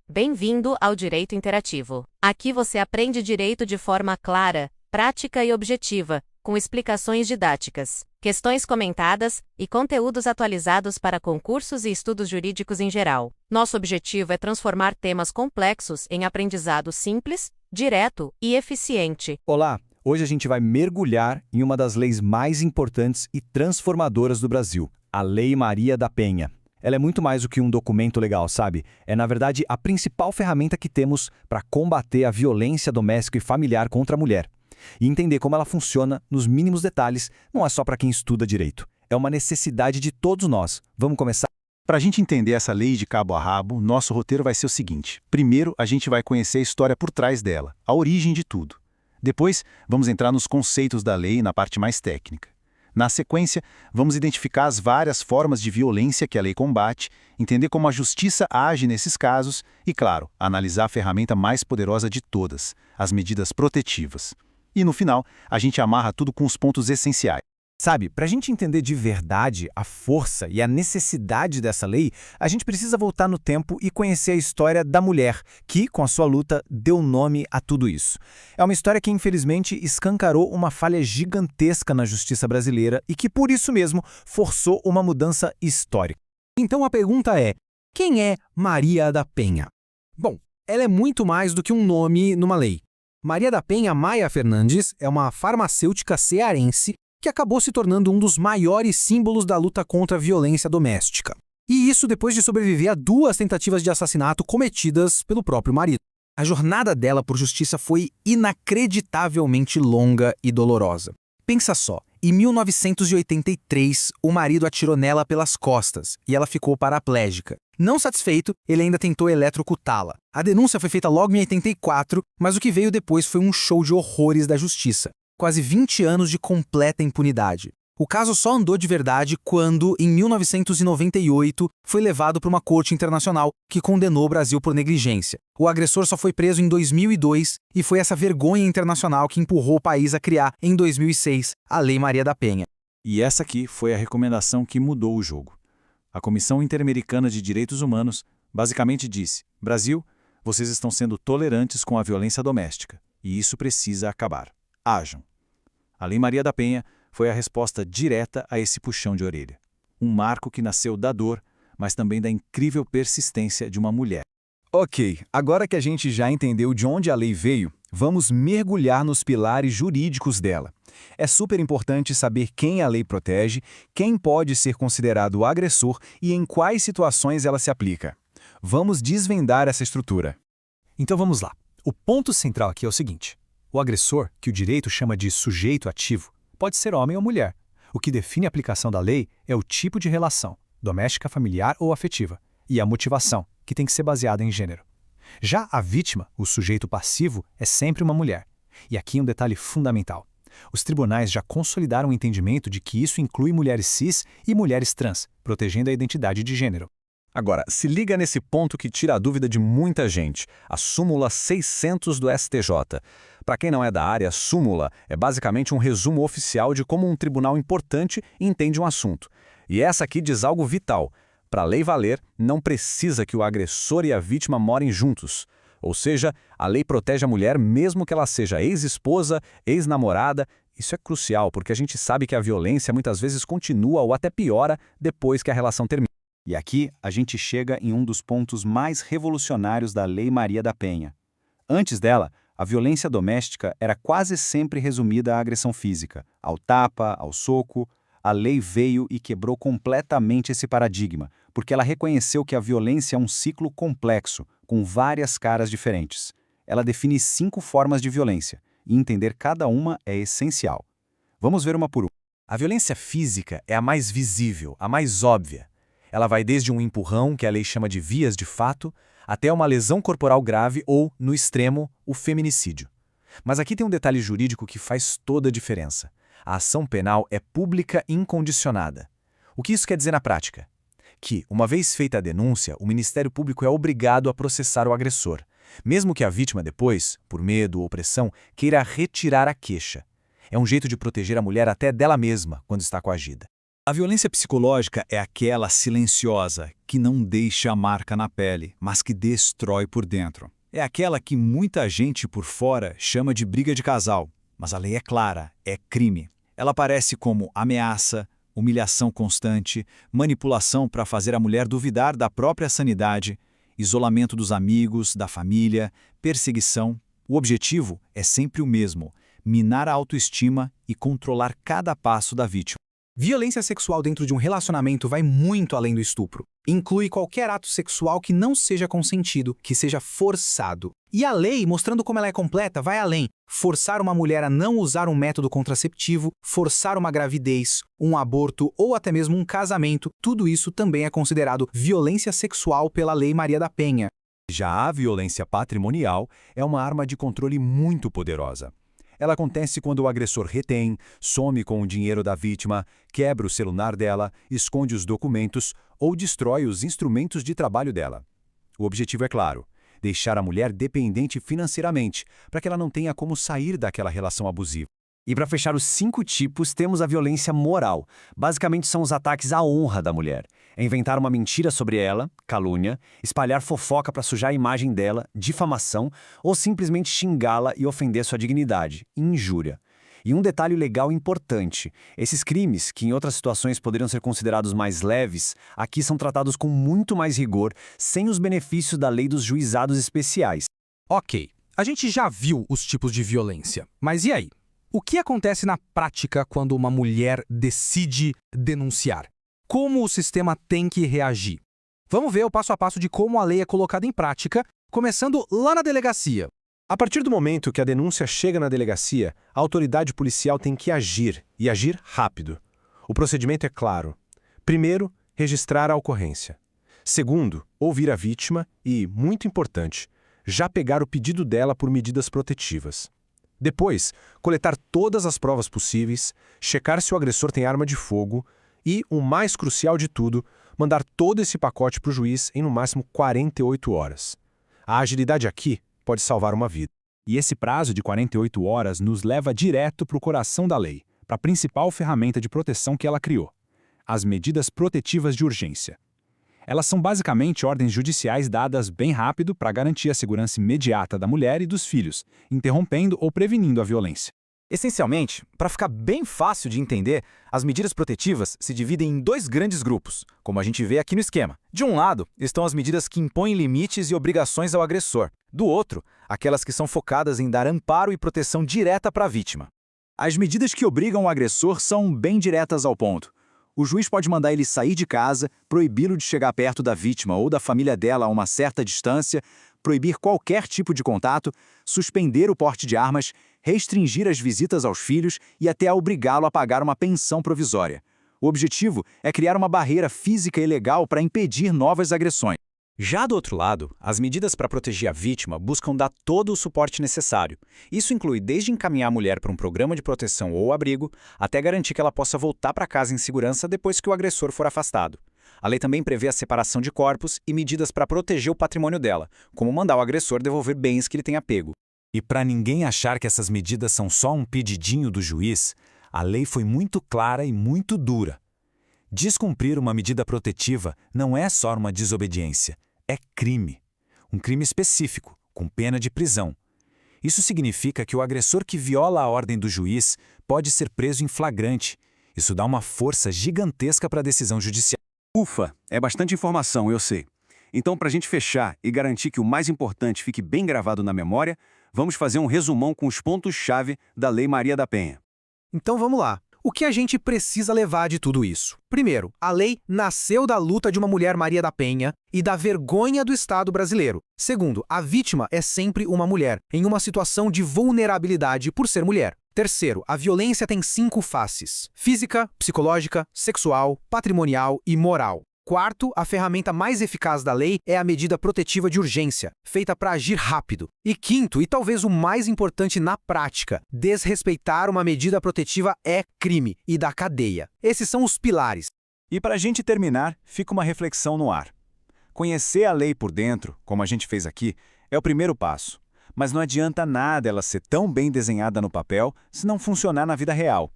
Bem-vindo ao Direito Interativo. Aqui você aprende direito de forma clara, prática e objetiva, com explicações didáticas, questões comentadas e conteúdos atualizados para concursos e estudos jurídicos em geral. Nosso objetivo é transformar temas complexos em aprendizado simples, direto e eficiente. Olá! Hoje a gente vai mergulhar em uma das leis mais importantes e transformadoras do Brasil, a Lei Maria da Penha. Ela é muito mais do que um documento legal, sabe? É, na verdade, a principal ferramenta que temos para combater a violência doméstica e familiar contra a mulher. E entender como ela funciona nos mínimos detalhes não é só para quem estuda direito. É uma necessidade de todos nós. Vamos começar? Para a gente entender essa lei de cabo a rabo, nosso roteiro vai ser o seguinte. Primeiro, a gente vai conhecer a história por trás dela, a origem de tudo. Depois, vamos entrar nos conceitos da lei na parte mais técnica. Na sequência, vamos identificar as várias formas de violência que a lei combate, entender como a justiça age nesses casos e, claro, analisar a ferramenta mais poderosa de todas, as medidas protetivas. E no final, a gente amarra tudo com os pontos essenciais. Sabe, para a gente entender de verdade a força e a necessidade dessa lei, a gente precisa voltar no tempo e conhecer a história da mulher, que, com a sua luta, deu nome a tudo isso. É uma história que, infelizmente, escancarou uma falha gigantesca na justiça brasileira e que, por isso mesmo, forçou uma mudança histórica. Então a pergunta é, quem é Maria da Penha? Bom, ela é muito mais do que um nome numa lei. Maria da Penha Maia Fernandes é uma farmacêutica cearense que acabou se tornando um dos maiores símbolos da luta contra a violência doméstica. E isso depois de sobreviver a 2 tentativas de assassinato cometidas pelo próprio marido. A jornada dela por justiça foi inacreditavelmente longa e dolorosa. Pensa só, em 1983, o marido atirou nela pelas costas e ela ficou paraplégica. Não satisfeito, ele ainda tentou eletrocutá-la. A denúncia foi feita logo em 84, mas o que veio depois foi um show de horrores da justiça. Quase 20 anos de completa impunidade. O caso só andou de verdade quando, em 1998, foi levado para uma corte internacional que condenou o Brasil por negligência. O agressor só foi preso em 2002 e foi essa vergonha internacional que empurrou o país a criar, em 2006, a Lei Maria da Penha. E essa aqui foi a recomendação que mudou o jogo. A Comissão Interamericana de Direitos Humanos basicamente disse: Brasil, vocês estão sendo tolerantes com a violência doméstica, e isso precisa acabar. Ajam. A Lei Maria da Penha foi a resposta direta a esse puxão de orelha. Um marco que nasceu da dor, mas também da incrível persistência de uma mulher. Ok, agora que a gente já entendeu de onde a lei veio, vamos mergulhar nos pilares jurídicos dela. É super importante saber quem a lei protege, quem pode ser considerado o agressor e em quais situações ela se aplica. Vamos desvendar essa estrutura. Então vamos lá. O ponto central aqui é o seguinte. O agressor, que o direito chama de sujeito ativo, pode ser homem ou mulher. O que define a aplicação da lei é o tipo de relação, doméstica, familiar ou afetiva, e a motivação, que tem que ser baseada em gênero. Já a vítima, o sujeito passivo, é sempre uma mulher. E aqui um detalhe fundamental. Os tribunais já consolidaram o entendimento de que isso inclui mulheres cis e mulheres trans, protegendo a identidade de gênero. Agora, se liga nesse ponto que tira a dúvida de muita gente, a súmula 600 do STJ. Para quem não é da área, súmula é basicamente um resumo oficial de como um tribunal importante entende um assunto. E essa aqui diz algo vital. Para a lei valer, não precisa que o agressor e a vítima morem juntos. Ou seja, a lei protege a mulher mesmo que ela seja ex-esposa, ex-namorada. Isso é crucial porque a gente sabe que a violência muitas vezes continua ou até piora depois que a relação termina. E aqui a gente chega em um dos pontos mais revolucionários da Lei Maria da Penha. Antes dela, a violência doméstica era quase sempre resumida à agressão física, ao tapa, ao soco. A lei veio e quebrou completamente esse paradigma, porque ela reconheceu que a violência é um ciclo complexo, com várias caras diferentes. Ela define 5 formas de violência, e entender cada uma é essencial. Vamos ver uma por uma. A violência física é a mais visível, a mais óbvia. Ela vai desde um empurrão, que a lei chama de vias de fato, até uma lesão corporal grave ou, no extremo, o feminicídio. Mas aqui tem um detalhe jurídico que faz toda a diferença. A ação penal é pública e incondicionada. O que isso quer dizer na prática? Que, uma vez feita a denúncia, o Ministério Público é obrigado a processar o agressor, mesmo que a vítima depois, por medo ou pressão, queira retirar a queixa. É um jeito de proteger a mulher até dela mesma quando está coagida. A violência psicológica é aquela silenciosa, que não deixa a marca na pele, mas que destrói por dentro. É aquela que muita gente por fora chama de briga de casal, mas a lei é clara, é crime. Ela aparece como ameaça, humilhação constante, manipulação para fazer a mulher duvidar da própria sanidade, isolamento dos amigos, da família, perseguição. O objetivo é sempre o mesmo: minar a autoestima e controlar cada passo da vítima. Violência sexual dentro de um relacionamento vai muito além do estupro. Inclui qualquer ato sexual que não seja consentido, que seja forçado. E a lei, mostrando como ela é completa, vai além. Forçar uma mulher a não usar um método contraceptivo, forçar uma gravidez, um aborto ou até mesmo um casamento, tudo isso também é considerado violência sexual pela Lei Maria da Penha. Já a violência patrimonial é uma arma de controle muito poderosa. Ela acontece quando o agressor retém, some com o dinheiro da vítima, quebra o celular dela, esconde os documentos ou destrói os instrumentos de trabalho dela. O objetivo é claro: deixar a mulher dependente financeiramente, para que ela não tenha como sair daquela relação abusiva. E para fechar os 5 tipos, temos a violência moral. Basicamente são os ataques à honra da mulher. É inventar uma mentira sobre ela, calúnia, espalhar fofoca para sujar a imagem dela, difamação, ou simplesmente xingá-la e ofender sua dignidade, injúria. E um detalhe legal importante: esses crimes, que em outras situações poderiam ser considerados mais leves, aqui são tratados com muito mais rigor, sem os benefícios da lei dos juizados especiais. Ok, a gente já viu os tipos de violência, mas e aí? O que acontece na prática quando uma mulher decide denunciar? Como o sistema tem que reagir? Vamos ver o passo a passo de como a lei é colocada em prática, começando lá na delegacia. A partir do momento que a denúncia chega na delegacia, a autoridade policial tem que agir, e agir rápido. O procedimento é claro. Primeiro, registrar a ocorrência. Segundo, ouvir a vítima e, muito importante, já pegar o pedido dela por medidas protetivas. Depois, coletar todas as provas possíveis, checar se o agressor tem arma de fogo e, o mais crucial de tudo, mandar todo esse pacote para o juiz em no máximo 48 horas. A agilidade aqui pode salvar uma vida. E esse prazo de 48 horas nos leva direto para o coração da lei, para a principal ferramenta de proteção que ela criou: as medidas protetivas de urgência. Elas são basicamente ordens judiciais dadas bem rápido para garantir a segurança imediata da mulher e dos filhos, interrompendo ou prevenindo a violência. Essencialmente, para ficar bem fácil de entender, as medidas protetivas se dividem em 2 grandes grupos, como a gente vê aqui no esquema. De um lado, estão as medidas que impõem limites e obrigações ao agressor. Do outro, aquelas que são focadas em dar amparo e proteção direta para a vítima. As medidas que obrigam o agressor são bem diretas ao ponto. O juiz pode mandar ele sair de casa, proibi-lo de chegar perto da vítima ou da família dela a uma certa distância, proibir qualquer tipo de contato, suspender o porte de armas, restringir as visitas aos filhos e até obrigá-lo a pagar uma pensão provisória. O objetivo é criar uma barreira física e legal para impedir novas agressões. Já do outro lado, as medidas para proteger a vítima buscam dar todo o suporte necessário. Isso inclui desde encaminhar a mulher para um programa de proteção ou abrigo, até garantir que ela possa voltar para casa em segurança depois que o agressor for afastado. A lei também prevê a separação de corpos e medidas para proteger o patrimônio dela, como mandar o agressor devolver bens que ele tenha pego. E para ninguém achar que essas medidas são só um pedidinho do juiz, a lei foi muito clara e muito dura. Descumprir uma medida protetiva não é só uma desobediência, é crime. Um crime específico, com pena de prisão. Isso significa que o agressor que viola a ordem do juiz pode ser preso em flagrante. Isso dá uma força gigantesca para a decisão judicial. Ufa, é bastante informação, eu sei. Então, para a gente fechar e garantir que o mais importante fique bem gravado na memória, vamos fazer um resumão com os pontos-chave da Lei Maria da Penha. Então vamos lá. O que a gente precisa levar de tudo isso? Primeiro, a lei nasceu da luta de uma mulher Maria da Penha e da vergonha do Estado brasileiro. Segundo, a vítima é sempre uma mulher, em uma situação de vulnerabilidade por ser mulher. Terceiro, a violência tem 5 faces: física, psicológica, sexual, patrimonial e moral. Quarto, a ferramenta mais eficaz da lei é a medida protetiva de urgência, feita para agir rápido. E quinto, e talvez o mais importante na prática, desrespeitar uma medida protetiva é crime e dá cadeia. Esses são os pilares. E para a gente terminar, fica uma reflexão no ar. Conhecer a lei por dentro, como a gente fez aqui, é o primeiro passo. Mas não adianta nada ela ser tão bem desenhada no papel se não funcionar na vida real.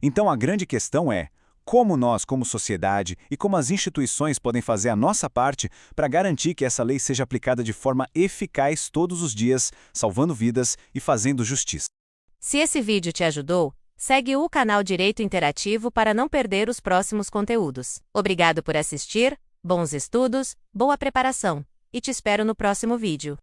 Então a grande questão é: como nós, como sociedade e como as instituições podem fazer a nossa parte para garantir que essa lei seja aplicada de forma eficaz todos os dias, salvando vidas e fazendo justiça. Se esse vídeo te ajudou, segue o canal Direito Interativo para não perder os próximos conteúdos. Obrigado por assistir, bons estudos, boa preparação, e te espero no próximo vídeo.